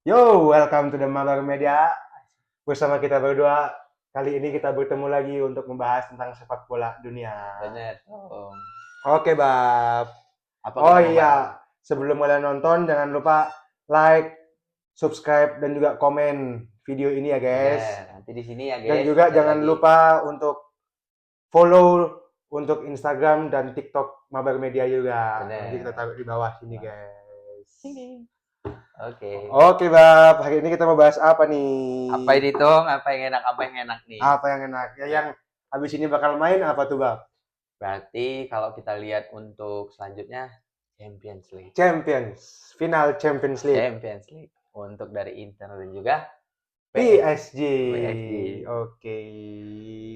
Yo, welcome to the Mabar Media. Bersama kita berdua, kali ini kita bertemu lagi untuk membahas tentang sepak bola dunia. Bener dong. Oke, Bab. Apa Oh kita mau bahas? iya, sebelum kalian nonton, jangan lupa like, subscribe, dan juga komen video ini ya, guys. Bener. Nanti di sini ya, Dan guys. juga Lihat jangan lagi. lupa untuk follow untuk Instagram dan TikTok Mabar Media juga. Bener. Nanti kita taruh di bawah sini, Wah. guys. Oke. Oke, Bab. Hari ini kita mau bahas apa nih? Apa ini dong? Apa yang enak? Apa yang enak nih? Apa yang enak? Ya, yang habis ini bakal main apa tuh, Bab? Berarti kalau kita lihat untuk selanjutnya Champions League. Final Champions League. Champions League. Untuk dari Inter dan juga PSG. PSG. Oke.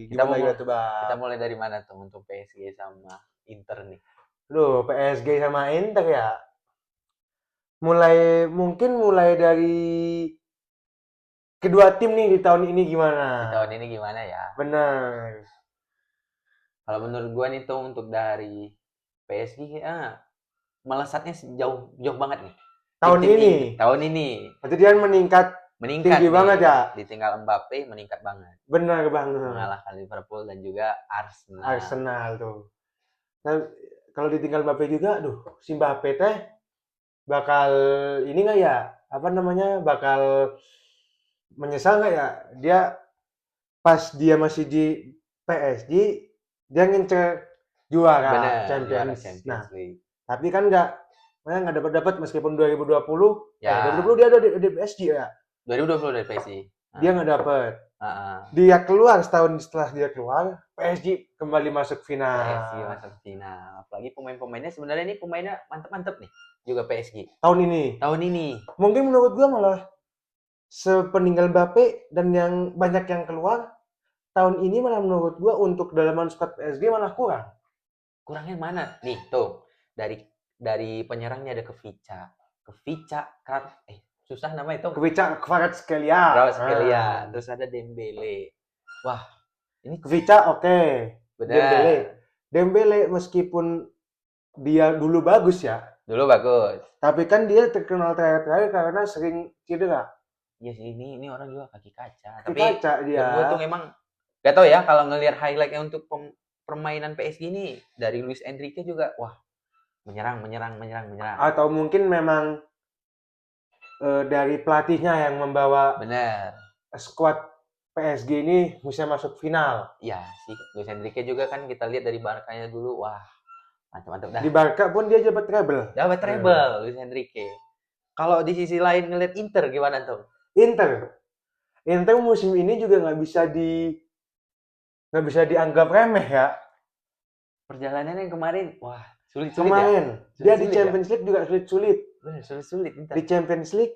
Kita Gimana mau gitu tuh, kita Bab? mulai dari mana tuh untuk PSG sama Inter nih? Loh, PSG sama Inter ya. Mulai dari kedua tim nih di tahun ini gimana? Di tahun ini gimana ya? Benar. Kalau menurut gua nih tuh untuk dari PSG melesatnya jauh jauh banget nih. Tahun Tim-tim ini. tahun ini Berarti dia meningkat meningkat tinggi nih. banget ya. Ditinggal Mbappe meningkat banget. Benar banget. Mengalahkan Liverpool dan juga Arsenal. Arsenal tuh. Nah, kalau ditinggal Mbappe juga, aduh, si Mbappe teh bakal ini nggak ya? Apa namanya? Bakal menyesal nggak ya? Dia pas dia masih di PSG, dia ngincer juara Bener, juara Champions. Champions Nah, League. tapi kan nggak dapat meskipun 2020, Ya, 2020 dia ada di PSG ya. 2020 dari PSG. Dia nggak dapat. Heeh. Dia keluar setahun setelah dia keluar, PSG kembali masuk final. PSG masuk final. Apalagi pemain-pemainnya sebenarnya ini pemainnya mantep-mantep nih. Juga PSG. Tahun ini. Tahun ini. Mungkin menurut gua malah sepeninggal Mbappe dan yang banyak yang keluar, tahun ini malah menurut gua untuk dalaman squad PSG malah kurang. Kurangnya mana? Nih, tuh. Dari penyerangnya ada Kevica, susah nama itu. Kvicha Kvaratskhelia. Kvaratskhelia. Terus ada Dembele. Wah, ini Kvicha oke. benar. Dembele meskipun dia dulu bagus ya, Dulu bagus. tapi kan dia terkenal terakhir karena sering cedera. Iya sih, ini orang juga kaki kaca. Kaki Tapi kaca dia. gue tuh memang gak tau ya kalau ngelihat highlightnya untuk permainan PSG ini dari Luis Enrique juga, wah menyerang. Atau mungkin memang dari pelatihnya yang membawa Bener. skuad PSG ini bisa masuk final. Iya sih, Luis Enrique juga kan kita lihat dari Barkanya dulu, wah mantap dah. Di Barca pun dia dapat treble. Dapat treble Luis Enrique. Kalau di sisi lain ngeliat Inter gimana tuh? Inter musim ini juga nggak bisa dianggap remeh ya. Perjalanannya yang kemarin, wah sulit Kemarin ya. dia di Champions League juga sulit. Bener, sulit Inter. Di Champions League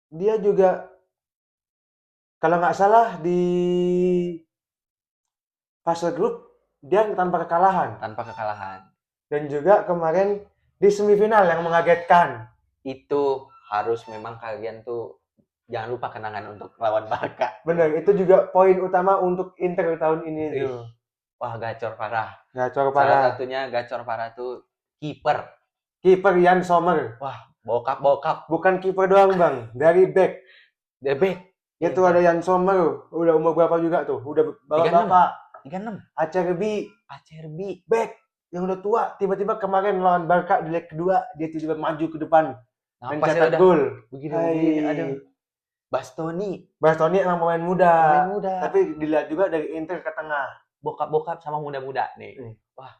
dia juga kalau nggak salah di fase grup dia tanpa kekalahan. Dan juga kemarin di semifinal yang mengagetkan. Itu harus memang kalian tuh jangan lupa kenangan untuk lawan Barca. Bener, itu juga poin utama untuk Inter tahun ini tuh. Wah, gacor parah. Salah satunya gacor parah tuh kiper. Kiper Jan Sommer. Wah, bokap. Bukan kiper doang, Bang. Dari back. Dari back. Itu ada Jan Sommer. Udah umur berapa juga tuh? Udah bapak-bapak. 36. Acerbi. Back. Yang udah tua. Tiba-tiba kemarin lawan Barca di leg kedua. Dia tiba-tiba maju ke depan. Dan cetak gol. Begini, aduh. Bastoni emang pemain muda. Tapi dilihat juga dari Inter ke tengah. Bokap sama muda-muda nih. Wah.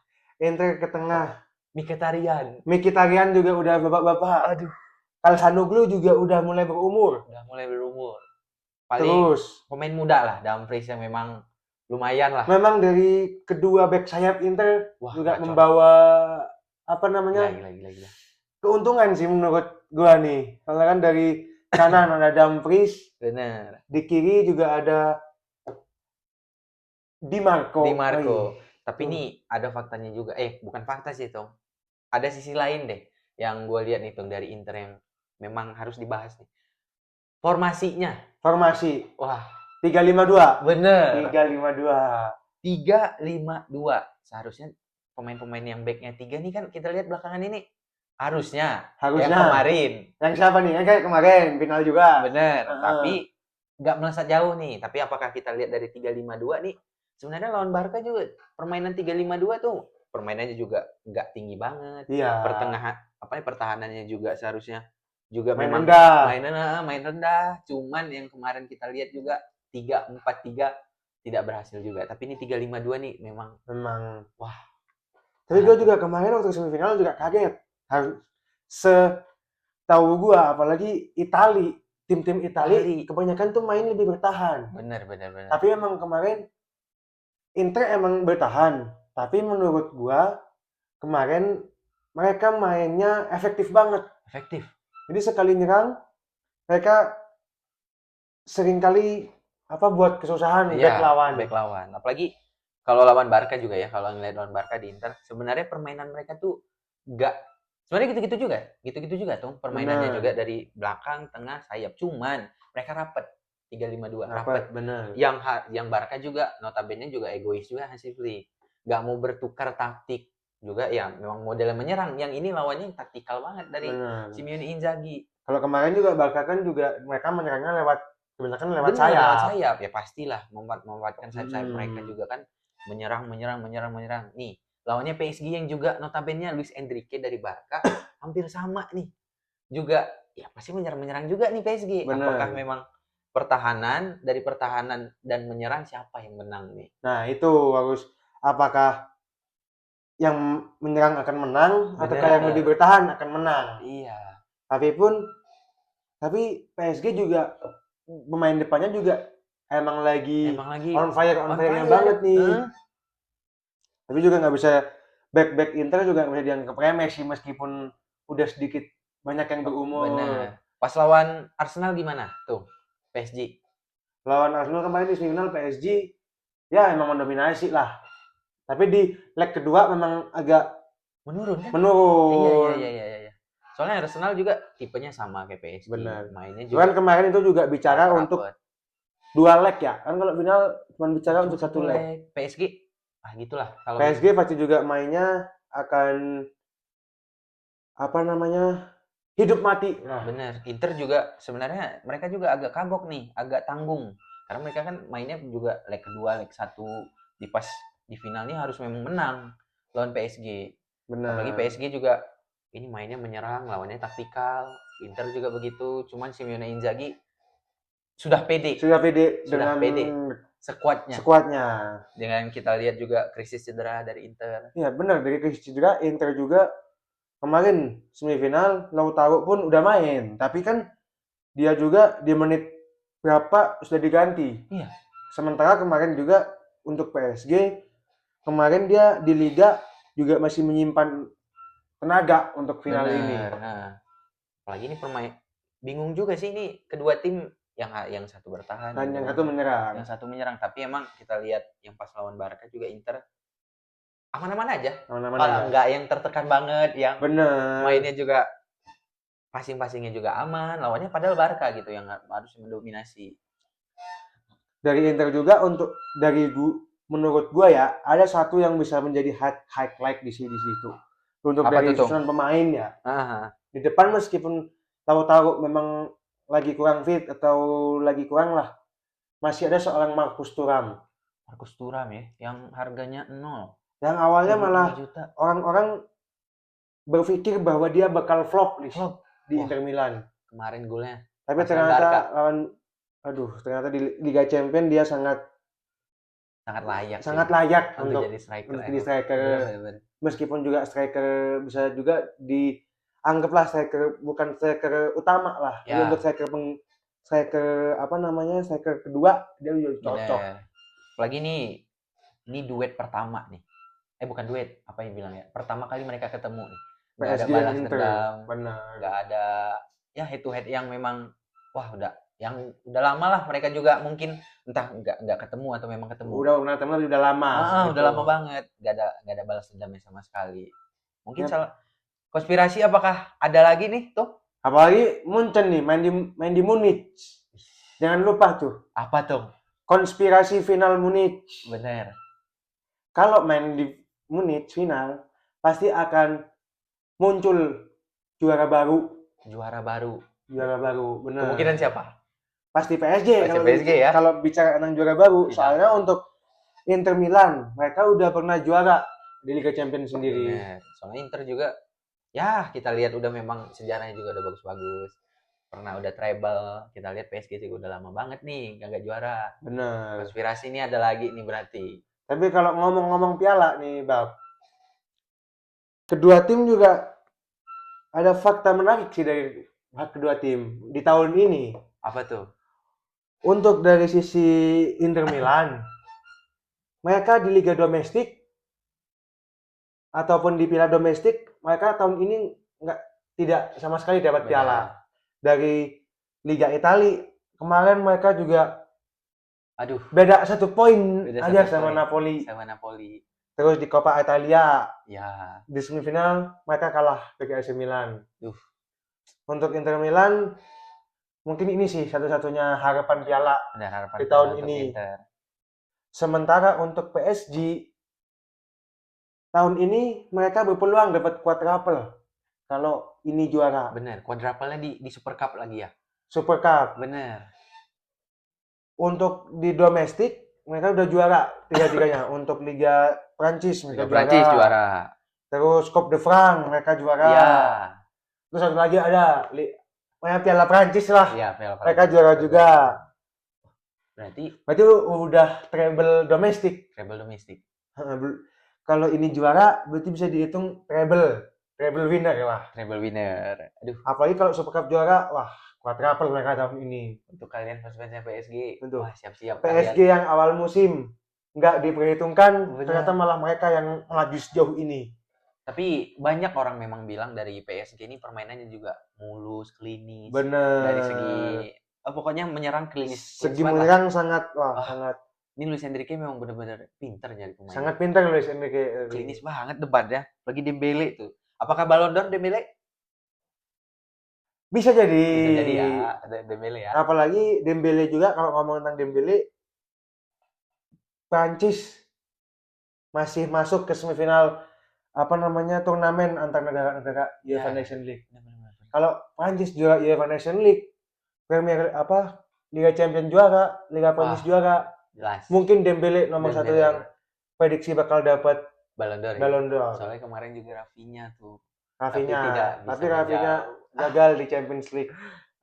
Inter ke tengah. Mkhitaryan juga udah bapak-bapak. Aduh. Calhanoglu juga udah mulai berumur. Paling terus pemain muda lah, Dumfries yang memang lumayan lah. Memang dari kedua back sayap Inter juga membawa apa namanya? Gila. Keuntungan sih menurut gua nih. Karena kan dari kanan ada Dumfries. Bener. Di kiri juga ada Di Marco. Tapi ini ada faktanya juga. Bukan fakta sih, Tong. Ada sisi lain deh yang gue lihat nih, Tong, dari Inter yang memang harus dibahas nih. Formasi. Wah. 3-5-2. Bener. 3-5-2. Seharusnya pemain-pemain yang backnya 3 nih kan kita lihat belakangan ini Harusnya. Harusnya. Yang kemarin. Yang siapa nih? Yang kayak kemarin final juga. Bener. Tapi nggak melesat jauh nih. Tapi apakah kita lihat dari 3-5-2 nih? Sebenarnya lawan Barca juga permainan 3-5-2 tuh permainannya juga nggak tinggi banget. Iya. Pertahanannya juga seharusnya juga Main memang rendah. main rendah. Cuman yang kemarin kita lihat juga 3-4-3 tidak berhasil juga. Tapi ini 3-5-2 nih memang wah. Tapi gue juga kemarin waktu semifinal juga kaget. Setahu gue, apalagi tim-tim Itali kebanyakan tuh main lebih bertahan. Bener. Tapi emang kemarin Inter emang bertahan. Tapi menurut gue kemarin mereka mainnya efektif banget. Efektif. Jadi sekali nyerang mereka seringkali buat kesusahan back lawan. Apalagi kalau lawan Barca juga ya, kalau ngeliat lawan Barca di Inter, sebenarnya permainan mereka tuh sebenarnya gitu-gitu juga tuh permainannya juga dari belakang, tengah, sayap. Cuman mereka rapet 3-5-2 rapet. Bener. Yang Barca juga notabene juga egois juga Hansi nggak mau bertukar taktik juga ya, memang modelnya menyerang. Yang ini lawannya taktikal banget dari Simeone Inzaghi. Kalau kemarin juga Barca kan juga mereka menyerangnya kebanyakan lewat sayap. Ya pastilah memanfaatkan sayap-sayap mereka juga kan menyerang. Nih, lawannya PSG yang juga notabene Luis Enrique dari Barca hampir sama nih. Juga ya pasti menyerang juga nih PSG. Bener. Apakah memang pertahanan dan menyerang siapa yang menang nih? Nah, itu harus apakah yang menyerang akan menang atau yang lebih bertahan akan menang. Iya. Tapi PSG juga pemain depannya juga emang lagi on fire banget nih. Tapi juga nggak bisa back Inter juga nggak bisa dianggap remeh sih, meskipun udah sedikit banyak yang berumur. Bener. Pas lawan Arsenal gimana tuh PSG? Lawan Arsenal kemarin di semifinal PSG ya emang mendominasi lah. Tapi di leg kedua memang agak menurun kan? Iya. Soalnya Arsenal juga tipenya sama kayak PSG. Benar. Mainnya juga. Kan kemarin itu juga bicara untuk 2 leg ya. Kan kalau final cuma bicara untuk 1 leg. PSG gitulah. Kalau PSG pasti juga mainnya akan hidup mati. Nah. Bener. Inter juga sebenarnya mereka juga agak kagok nih, agak tanggung. Karena mereka kan mainnya juga leg kedua, leg 1 di finalnya harus memang menang lawan PSG. Benar. Apalagi PSG juga ini mainnya menyerang, lawannya taktikal. Inter juga begitu. Cuman Simeone Inzaghi sudah pede dengan sekuatnya. Dengan kita lihat juga krisis cedera dari Inter. Iya benar, dari krisis cedera Inter juga kemarin semifinal Lautaro pun udah main, tapi kan dia juga di menit berapa sudah diganti. Iya. Sementara kemarin juga untuk PSG kemarin dia di Liga juga masih menyimpan tenaga untuk final ini. Nah, apalagi ini bingung juga sih ini kedua tim yang satu bertahan dan yang satu menyerang. Tapi emang kita lihat yang pas lawan Barca juga Inter aman-aman aja. Nggak yang tertekan banget, yang bener. Mainnya juga passing-passingnya juga aman, lawannya padahal Barca gitu yang harus mendominasi. Dari Inter juga menurut gua ya, ada satu yang bisa menjadi highlight di situ. Untuk dari susunan pemain ya. Di depan meskipun tahu-tahu memang lagi kurang fit atau lagi kurang lah, masih ada seorang Marcus Thuram ya, yang harganya 0. Yang awalnya malah orang-orang berpikir bahwa dia bakal flop di Inter Milan. Kemarin golnya. Tapi ternyata ternyata di Liga Champions dia sangat layak untuk jadi striker. Meskipun juga striker bisa juga dianggaplah bukan striker utama lah. Ya. Untuk striker kedua dia juga cocok. Apalagi ini duet pertama nih. Bukan duet, apa yang bilang ya? Pertama kali mereka ketemu nih. Nggak ada balas dendam. Nggak ada head to head yang memang udah lama lah mereka juga mungkin entah nggak ketemu atau memang ketemu. Udah lama. Udah lama banget. Nggak ada balas dendamnya sama sekali. Mungkin salah konspirasi apakah ada lagi nih tuh? Apalagi Munchen nih main di Munich. Jangan lupa tuh. Apa tuh? Konspirasi final Munich. Bener. Kalau main di Munich final pasti akan muncul juara baru. Benar. Kemungkinan siapa? Pasti PSG. Pasti PSG ya. Kalau bicara tentang juara baru, soalnya untuk Inter Milan, mereka udah pernah juara di Liga Champions sendiri. Bener. Soalnya Inter juga, ya kita lihat udah memang sejarahnya juga udah bagus-bagus. Pernah udah treble. Kita lihat PSG juga udah lama banget nih gak juara. Bener. Konspirasi ini ada lagi nih berarti. Tapi kalau ngomong-ngomong piala nih, Bab, kedua tim juga ada fakta menarik sih dari kedua tim di tahun ini. Apa tuh? Untuk dari sisi Inter Milan, mereka di Liga Domestik ataupun di piala domestik, mereka tahun ini tidak sama sekali dapat piala. Dari Liga Italia, kemarin mereka juga beda 1 poin aja sama Napoli. Terus di Coppa Italia, ya, di semifinal mereka kalah ke AC Milan. Untuk Inter Milan, mungkin ini sih satu-satunya harapan piala di tahun ini. Inter. Sementara untuk PSG, tahun ini mereka berpeluang dapat quadruple kalau ini juara. Bener, quadruple-nya di Super Cup lagi ya? Super Cup. Bener. Untuk di domestik, mereka udah juara 3-3-nya. Untuk Liga Prancis mereka juara. Terus Coupe de France mereka juara. Ya. Terus satu lagi ada Piala Prancis lah. Iya, Piala Prancis. Mereka juara juga. Berarti udah treble domestik. Kalau ini juara, berarti bisa dihitung treble winner ya, wah. Treble winner. Aduh. Apalagi kalau Super Cup juara, wah, quadruple mereka tahun ini. Untuk kalian fans-fansnya PSG, wah, siap-siap. PSG kalian. Yang awal musim nggak diperhitungkan, ternyata malah mereka yang melaju sejauh ini. Tapi banyak orang memang bilang dari PSG ini permainannya juga mulus, klinis. Bener. Dari segi pokoknya menyerang klinis. Segi menyerang sangat. Ini Luis Enrique memang benar-benar pintar nyari pemain. Sangat pintar Luis Enrique. Klinis banget debatnya. Lagi Dembele tuh. Apakah Ballon d'Or Dembele? Bisa jadi ya, Dembele ya. Apalagi Dembele juga, kalau ngomong tentang Dembele, Prancis masih masuk ke semifinal turnamen antar negara-negara UEFA Nation League. Kalau Prancis juara UEFA Nation League, Liga Champions juara, Liga Prancis juara, jelas. Mungkin Dembele nomor 1 yang prediksi bakal dapat Ballon d'Or. Soalnya kemarin juga Rafinha tuh. Tapi Rafinha gagal di Champions League.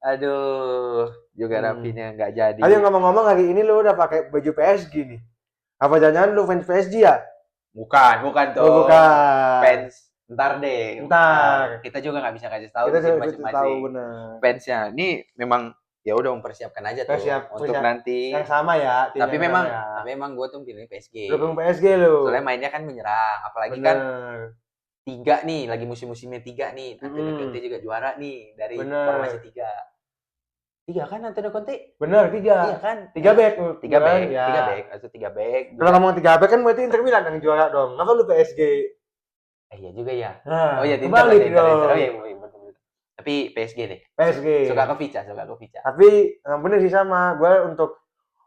Aduh, juga Rafinha nggak jadi. Ayo ngomong-ngomong, hari ini lu udah pakai baju PSG nih. Apa jangan lu fans PSG ya? Bukan tuh. Oh, bukan. Fans ntar deh. Kita juga nggak bisa kasih tahu masing-masing fansnya. Ini memang ya udah mempersiapkan aja tuh untuk nanti. Yang sama ya. Tapi memang gue tuh pilih PSG. Lu PSG lu. Soalnya mainnya kan menyerang, apalagi kan 3 nih, lagi musim-musimnya 3 nih. Antonio Conte juga juara nih dari formasi 3 kan Antonio Conte? Bener, 3. Iya kan? 3 back. 3 back. Kalau ngomong 3 back kan berarti Inter Milan yang juara dong. Kenapa lu PSG? Iya juga ya. Nah, oh iya, Inter. Oh iya, betul. Tapi PSG deh. PSG. Suka Kovica. Tapi bener sih sama. Gue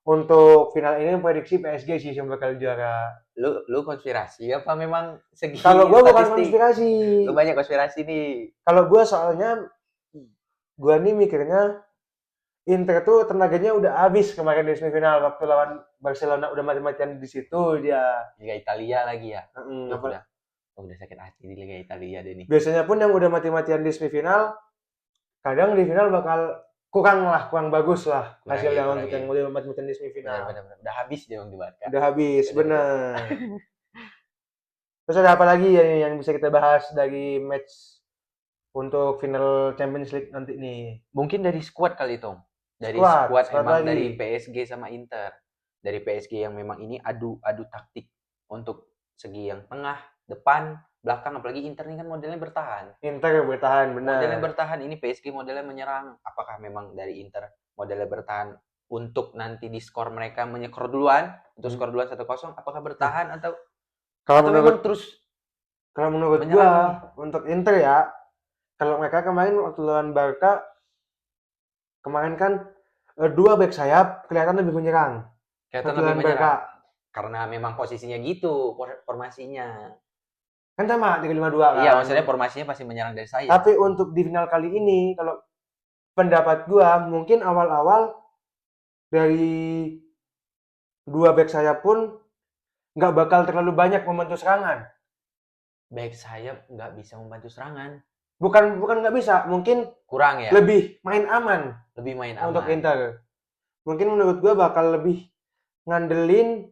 untuk final ini prediksi PSG sih yang bakal juara. Lu konspirasi apa memang segi? Kalau gue bukan konspirasi. Lu banyak konspirasi nih. Kalau gue soalnya gue nih mikirnya Inter tuh tenaganya udah habis kemarin di semifinal waktu lawan Barcelona, udah mati-matian di situ dia. Liga Italia lagi ya. Udah sakit hati di Liga Italia deh nih. Biasanya pun yang udah mati-matian di semifinal, kadang di final bakal kurang bagus lah hasilnya untuk yang udah mati-matian di semifinal. Benar. Udah habis dia di Barca. Udah habis, bener. Terus ada apa lagi yang bisa kita bahas dari match untuk final Champions League nanti nih? Mungkin dari squad kali, Tom. Dari squad emang lagi. Dari PSG sama Inter. Dari PSG yang memang ini adu taktik untuk segi yang tengah, depan, belakang, apalagi Inter ini kan modelnya bertahan. Inter bertahan, benar. Modelnya bertahan, ini PSG modelnya menyerang. Apakah memang dari Inter modelnya bertahan untuk nanti di skor mereka menyekor duluan, untuk skor duluan 1-0, apakah bertahan atau memang terus? Kalau menurut gua untuk Inter ya, kalau mereka kemarin waktu lawan Barca, kemarin kan 2 back sayap kelihatan lebih menyerang. Kelihatan lebih menyerang. Karena memang posisinya gitu, formasinya. Kan sama 3-5-2 kan. Iya, maksudnya formasinya pasti menyerang dari sayap. Tapi untuk di final kali ini, kalau pendapat gua mungkin awal-awal dari dua back sayap pun nggak bakal terlalu banyak membantu serangan. Back sayap nggak bisa membantu serangan. Bukan nggak bisa, mungkin kurang ya. Lebih main aman untuk aman. Inter. Mungkin menurut gua bakal lebih ngandelin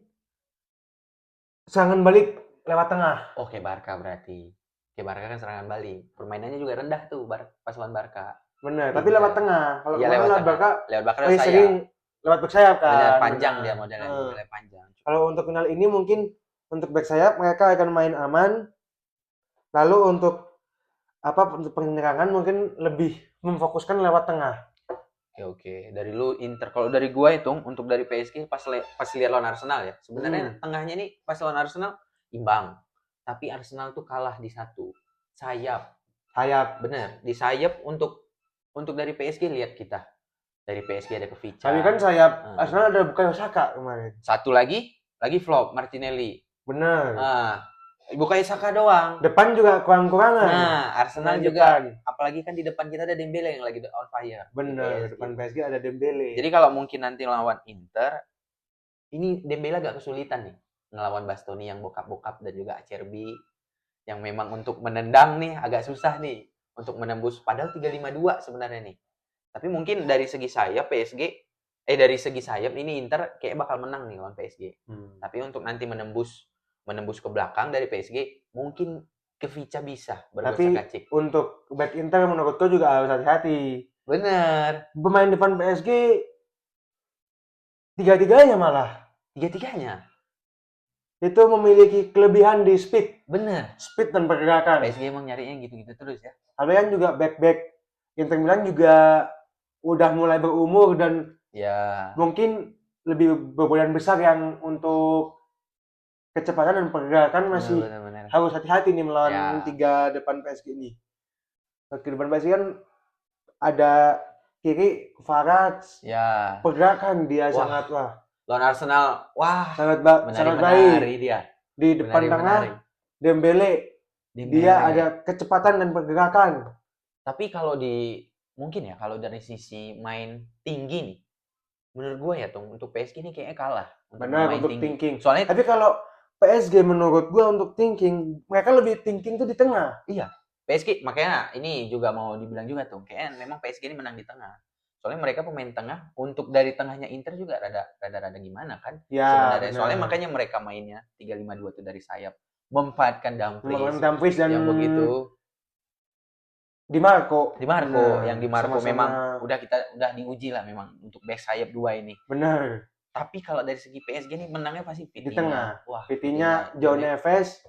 serangan balik lewat tengah. Oke, Barca berarti. Oke, Barca kan serangan balik. Permainannya juga rendah tuh pasukan Barca. Bener, tapi lewat tengah. Kalau Iya, kemarin lewat Barca, lewat Barca lebih sering lewat back sayap kan. Bener, panjang dia modelnya, modelnya panjang. Kalau untuk final ini mungkin untuk back sayap mereka akan main aman. Lalu untuk untuk penyerangan mungkin lebih memfokuskan lewat tengah. Oke. Dari lu Inter. Kalau dari gua itu untuk dari PSG pas lihat lawan Arsenal ya. Sebenarnya tengahnya ini pas lawan Arsenal imbang. Tapi Arsenal tuh kalah di satu. Sayap. Bener. Di sayap untuk dari PSG lihat kita. Dari PSG ada Kevica. Tapi kan sayap Arsenal ada Bukayo Saka kemarin. Satu lagi flop Martinelli. Bener. Bukayo Saka doang. Depan juga kurang-kurangan. Nah, Arsenal juga. Apalagi kan di depan kita ada Dembele yang lagi on fire. Bener, depan PSG ada Dembele. Jadi kalau mungkin nanti lawan Inter, ini Dembele agak kesulitan nih ngelawan Bastoni yang bokap-bokap dan juga Acerbi yang memang untuk menendang nih agak susah nih untuk menembus padahal 3-5-2 sebenarnya nih. Tapi mungkin dari segi sayap dari segi sayap ini Inter kayak bakal menang nih lawan PSG. Tapi untuk nanti menembus ke belakang dari PSG mungkin Kevica bisa bergocek-gacik. Tapi untuk back Inter menurutku juga harus hati-hati. Bener. Pemain depan PSG tiga-tiganya itu memiliki kelebihan di speed. Bener. Speed dan pergerakan. PSG emang nyarinya gitu-gitu terus ya. Tapi kan juga back Inter Milan juga udah mulai berumur dan mungkin lebih berbadan besar yang untuk kecepatan dan pergerakan masih bener. Harus hati-hati nih melawan tiga depan PSG ini. Ke depan PSG kan ada kiri Farad. Pergerakan dia sangat lawan Arsenal, sangat baik dia. Di depan tengah Dembele. Dia ada kecepatan dan pergerakan. Tapi kalau mungkin ya kalau dari sisi main tinggi nih, menurut gue ya untuk PSG ini kayaknya kalah. Benar untuk thinking. Soalnya tapi kalau PSG menurut gue untuk thinking, mereka lebih thinking tuh di tengah. Iya. PSG makanya ini juga mau dibilang juga tuh, kayaknya memang PSG ini menang di tengah. Soalnya mereka pemain tengah untuk dari tengahnya Inter juga rada gimana kan? Ya, sebenarnya. Soalnya makanya mereka mainnya 3-5-2 tuh dari sayap, memanfaatkan Dumfries dan yang begitu. Di Marco yang Di Marco memang udah diuji lah memang untuk back sayap dua ini. Benar. Tapi kalau dari segi PSG ini menangnya pasti Vitinha. Di tengah. Vitinha, João Neves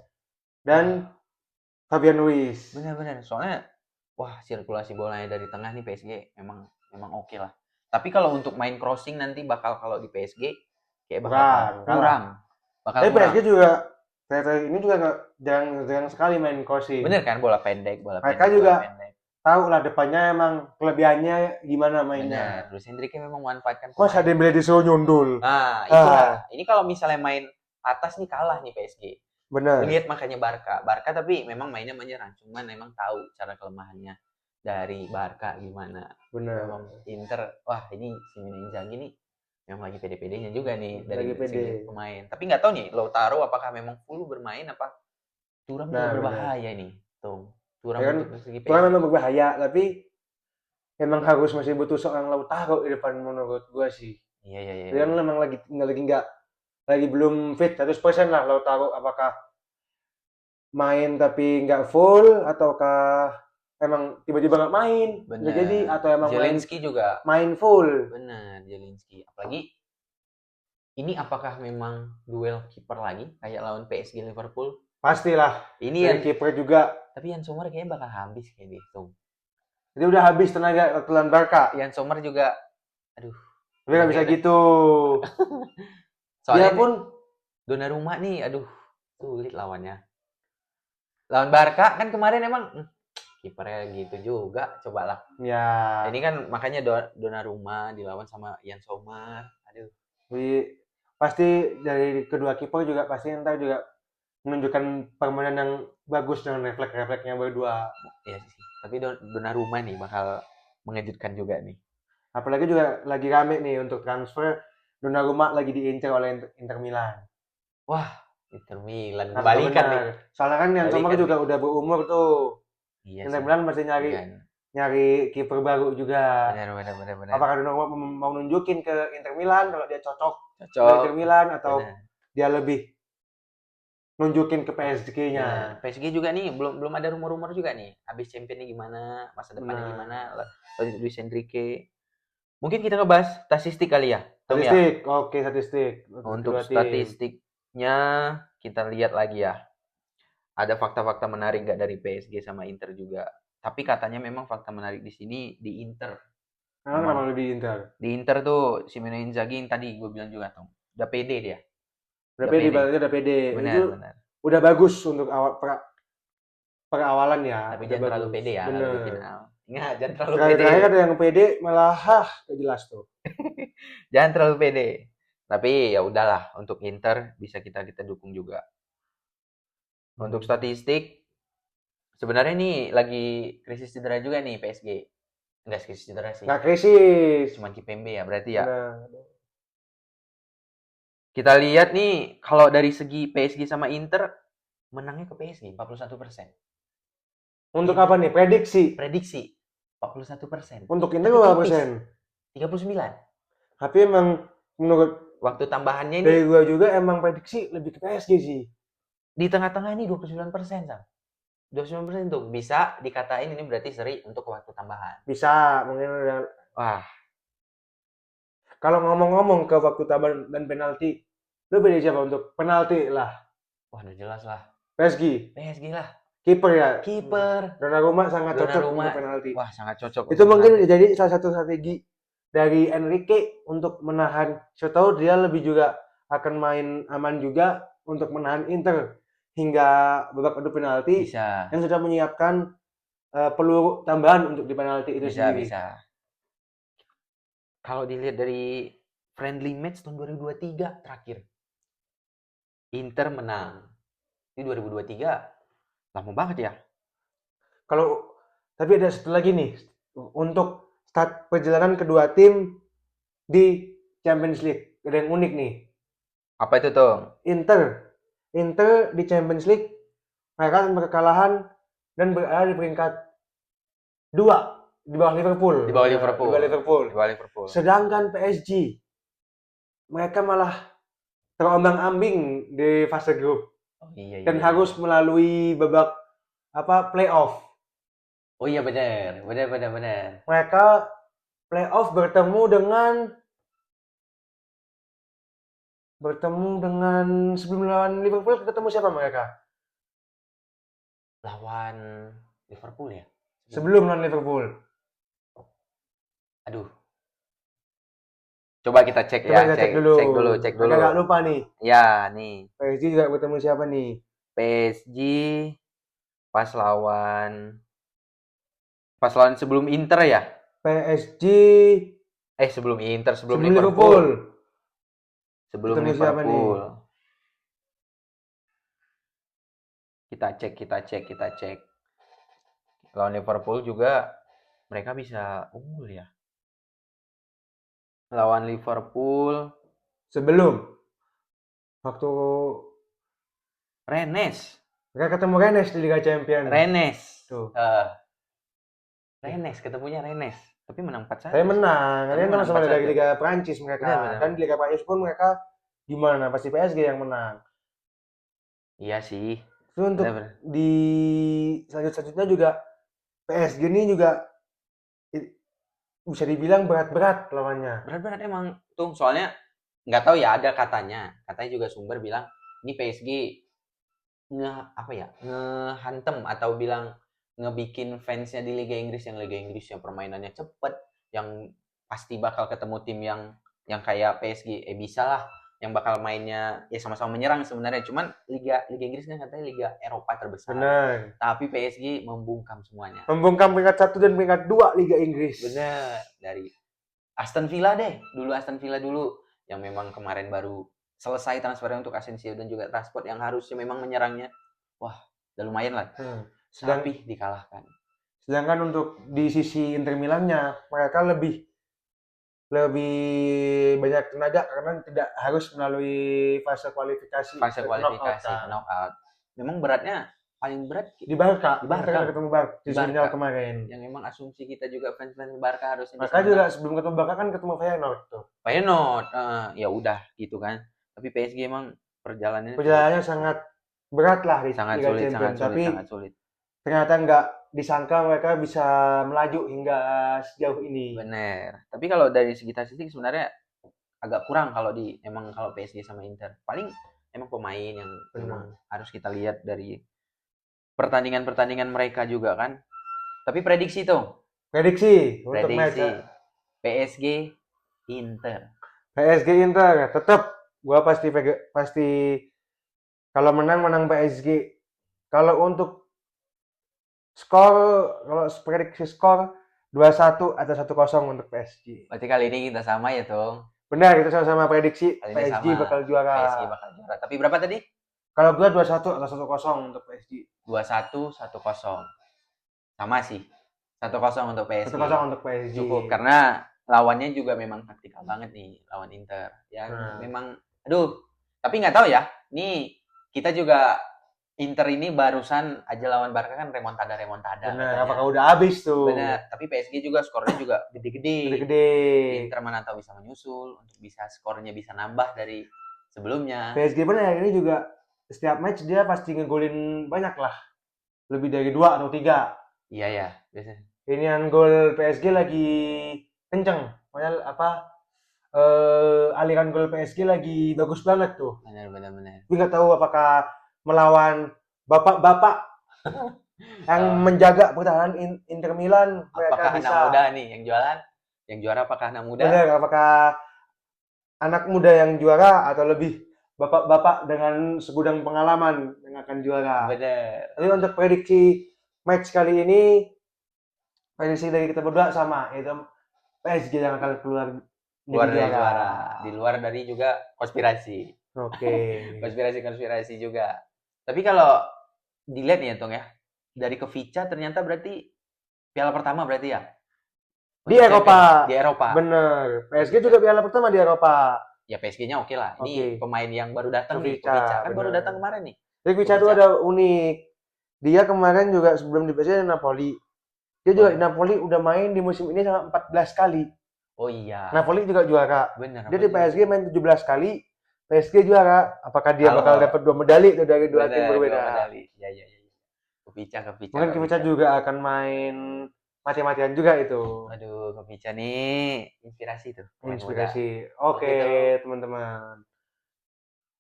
dan Fabian Ruiz. Benar. Soalnya sirkulasi bolanya dari tengah nih PSG memang oke lah. Tapi kalau untuk main crossing nanti kalau di PSG kayak bakal kurang. Tapi PSG juga ini juga jarang sekali main crossing. Bener kan, bola pendek. Mereka juga tahu lah depannya emang kelebihannya gimana mainnya. Bener, Luis Enrique memang memanfaatkan. Ada Dembele disuruh nyundul. Nah, itulah. Ini kalau misalnya main atas nih kalah nih PSG. Bener. Lihat makanya Barca tapi memang mainnya menyerang. Cuman memang tahu cara kelemahannya dari Barca gimana. Bener. Memang Inter, ini Simone Inzaghi nih memang lagi pede-pedenya juga nih dari segi pemain. Tapi nggak tahu nih Lautaro apakah memang full bermain apa Thuram berbahaya nih, Thuram untuk segi Thuram memang berbahaya, tapi emang harus masih butuh seorang Lautaro di depan menurut gua sih. Iya. Dia memang lagi belum fit 100% lah Lautaro, apakah main tapi nggak full ataukah emang tiba-tiba nggak main. Bener. Jadi atau emang Zielinski juga main full. Bener, Zielinski. Apalagi ini apakah memang duel kiper lagi kayak lawan PSG Liverpool? Pastilah. Ini kiper juga. Tapi Yann Sommer kayaknya bakal habis kayak gitu. Jadi udah habis tenaga waktu lawan Barca. Yann Sommer juga aduh. Tapi nggak bisa gitu. Soalnya dia pun Donnarumma nih, sulit lawannya. Lawan Barca kan kemarin emang kipernya gitu juga, cobalah. Ya. Ini kan makanya Donnarumma dilawan sama Yann Sommer. Jadi pasti dari kedua kiper juga pasti ntar juga menunjukkan permainan yang bagus dengan refleks-refleksnya berdua. Iya sih. Tapi Donnarumma nih bakal mengejutkan juga nih. Apalagi juga lagi rame nih untuk transfer, Donnarumma lagi diincar oleh Inter Milan. Wah, Inter Milan Apakah kembalikan nih. benar? Soalnya kan Yann Sommer Balikan juga nih. udah berumur tuh. Iya Inter sih. Milan masih nyari Kan. kiper baru juga. Benar. Apakah Donnarumma mau nunjukin ke Inter Milan kalau dia cocok ke Cocok. Inter Milan atau Benar. dia lebih nunjukin ke Benar. PSG-nya? PSG juga nih belum ada rumor-rumor juga nih. Habis championnya gimana, masa depannya gimana, Luis Enrique. Mungkin kita ngebahas statistik kali ya, Tom ya. Statistik, oke statistik. Untuk Kedua tim. statistiknya kita lihat lagi ya. Ada fakta-fakta menarik nggak dari PSG sama Inter juga. Tapi katanya memang fakta menarik di sini di Inter. Kenapa lebih Inter? Di Inter tuh Simone Inzaghi yang tadi gue bilang juga Tom. Udah pede dia. Udah pede, berarti udah pede. Benar, Itu benar. udah bagus untuk perawalan ya. Tapi udah jangan terlalu bagus. pede ya Bener. kalau di final. Ingat, jangan terlalu pede. Terakhir ada yang pede malah gak jelas tuh. Jangan terlalu pede. Tapi ya udahlah, untuk Inter bisa kita dukung juga. Untuk statistik, sebenarnya nih lagi krisis cedera juga nih PSG. Enggak krisis cedera sih. Nggak krisis. Cuman Kipembe ya berarti ya. Bener. Kita lihat nih, kalau dari segi PSG sama Inter, menangnya ke PSG 41%. Untuk apa nih? Prediksi. 41%. Untuk Inter berapa persen? 39. Tapi emang menurut waktu tambahannya ini dari gua juga emang prediksi lebih ke PSG sih. Di tengah-tengah ini 29%, Sam. 29% tuh bisa dikatain ini berarti seri untuk waktu tambahan. Bisa, mungkin udah. Wah. Kalau ngomong-ngomong ke waktu tambahan dan penalti, lu beda siapa untuk penalti lah? Wah, udah jelas lah. PSG lah. Kiper ya. Kiper. Donnarumma sangat cocok untuk penalti. Wah, sangat cocok. Itu mungkin jadi salah satu strategi dari Enrique untuk menahan. Saya tahu dia lebih juga akan main aman juga untuk menahan Inter hingga babak adu penalti. Bisa. Yang sudah menyiapkan peluru tambahan untuk di penalti itu sendiri. Bisa. Kalau dilihat dari friendly match tahun 2023 terakhir, Inter menang. Ini 2023 lama banget ya. Tapi ada satu lagi nih untuk start perjalanan kedua tim di Champions League. Ada yang unik nih. Apa itu tuh? Inter di Champions League mereka tanpa kekalahan dan berada di peringkat 2 di bawah Liverpool. Di bawah Liverpool. Sedangkan PSG mereka malah terombang-ambing di fase grup. Dan harus melalui babak playoff. Oh iya benar. Mereka playoff bertemu dengan sebelum lawan Liverpool ketemu siapa mereka? Lawan Liverpool ya? Sebelum lawan Liverpool. Aduh. Coba kita cek ya. Cek dulu. Agak lupa nih. Ya, nih. PSG juga bertemu siapa nih? PSG pas lawan sebelum Inter ya? PSG sebelum Inter, sebelum Liverpool. Sebelum Liverpool. Kita cek. Lawan Liverpool juga mereka bisa unggul ya. Lawan Liverpool sebelum waktu Rennes. Mereka ketemu Rennes di Liga Champions. Rennes. Tuh. Rennes, ketemunya Rennes. Tapi menang 4-1. Tapi menang. Kalian sama dari Liga Prancis mereka. Benar. Dan di Liga Prancis pun mereka gimana? Pasti PSG yang menang. Iya sih. Itu untuk di selanjutnya juga PSG ini juga bisa dibilang berat-berat lawannya. Berat-berat emang tuh, soalnya nggak tahu ya, ada katanya juga sumber bilang ini PSG ngehantem atau bilang ngebikin fansnya di Liga Inggris yang permainannya cepet, yang pasti bakal ketemu tim yang kayak PSG, bisa lah yang bakal mainnya ya sama-sama menyerang sebenarnya, cuman Liga Inggris kan katanya Liga Eropa terbesar. Benar. Tapi PSG membungkam semuanya. Membungkam peringkat 1 dan peringkat 2 Liga Inggris. Benar. Dari Aston Villa dulu yang memang kemarin baru selesai transfernya untuk Asensio dan juga Rashford yang harusnya memang menyerangnya, wah udah lumayan lah. Tapi dikalahkan. Sedangkan untuk di sisi Inter Milannya, mereka lebih banyak tenaga karena tidak harus melalui fase kualifikasi knockout. Memang beratnya paling berat di Barca. Inter ketemu Barca di final kemarin. Yang memang asumsi kita juga fans Barca harusnya Barca juga sebelum ketemu Barca kan ketemu Feyenoord tuh. Ya udah gitu kan. Tapi PSG emang perjalanannya sangat berat lah di sangat sulit. Ternyata nggak disangka mereka bisa melaju hingga sejauh ini. Bener. Tapi kalau dari segi statistik sebenarnya agak kurang kalau PSG sama Inter. Paling emang pemain yang memang harus kita lihat dari pertandingan mereka juga kan. Tapi prediksi untuk match PSG Inter. Tetap gua pasti kalau menang PSG. Kalau untuk prediksi skor 2-1 atau 1-0 untuk PSG. Berarti kali ini kita sama ya, Tung? Benar, kita sama-sama prediksi PSG bakal juara. Tapi berapa tadi? Kalau gua 2-1 atau 1-0 untuk PSG. 2-1, 1-0. Sama sih. 1-0 untuk PSG. 1-0 untuk PSG. Cukup karena lawannya juga memang taktikal banget nih, lawan Inter. Ya memang tapi nggak tahu ya. Nih kita juga Inter ini barusan aja lawan Barca kan remontada. Benar, apakah udah habis tuh? Benar, tapi PSG juga skornya juga gede-gede. Inter mana tahu bisa menyusul untuk bisa skornya bisa nambah dari sebelumnya. PSG benar ini juga setiap match dia pasti ngegolin banyak lah. Lebih dari 2 atau 3. Iya ya, biasanya. Inian gol PSG lagi kenceng. Makanya aliran gol PSG lagi bagus banget tuh. Benar. Tapi nggak tahu apakah melawan bapak-bapak yang menjaga pertahanan Inter Milan apakah bisa. Anak muda nih yang jualan? Yang juara apakah anak muda? Benar, apakah anak muda yang juara atau lebih bapak-bapak dengan segudang pengalaman yang akan juara? Benar. Tapi untuk prediksi match kali ini, prediksi dari kita berdua sama, yaitu PSG yang akan keluar dari juara. Di luar dari juga konspirasi. Oke. Konspirasi juga. Tapi kalau dilihat nih ya, Tong ya, dari ke Vica ternyata berarti piala pertama berarti ya? Di Eropa. Bener. PSG juga piala pertama di Eropa. Ya PSG-nya oke lah. Ini pemain yang baru datang nih, Vica. Kan baru datang kemarin nih. Tapi Vica itu ada unik. Dia kemarin juga sebelum di PSG di Napoli. Dia juga di Napoli udah main di musim ini sama 14 kali. Oh iya. Napoli juga juara. Bener. Dia di PSG main 17 kali. PSG juara. Apakah dia bakal dapat 2 medali itu dari 2 tim berbeda? 2 medali. Iya. Vica. Mungkin Vica juga akan main mati-matian juga itu. Aduh, Vica nih inspirasi tuh. Inspirasi. Oke, teman-teman.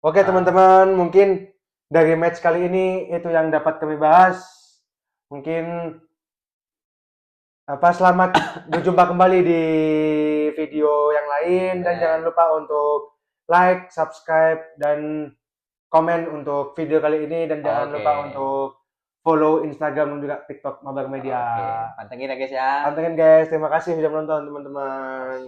Oke, teman-teman, mungkin dari match kali ini itu yang dapat kami bahas. Mungkin selamat berjumpa kembali di video yang lain dan jangan lupa untuk like, subscribe dan komen untuk video kali ini dan jangan lupa untuk follow Instagram dan juga TikTok Mabar Media. Pantengin ya guys ya. Pantengin guys. Terima kasih sudah menonton teman-teman.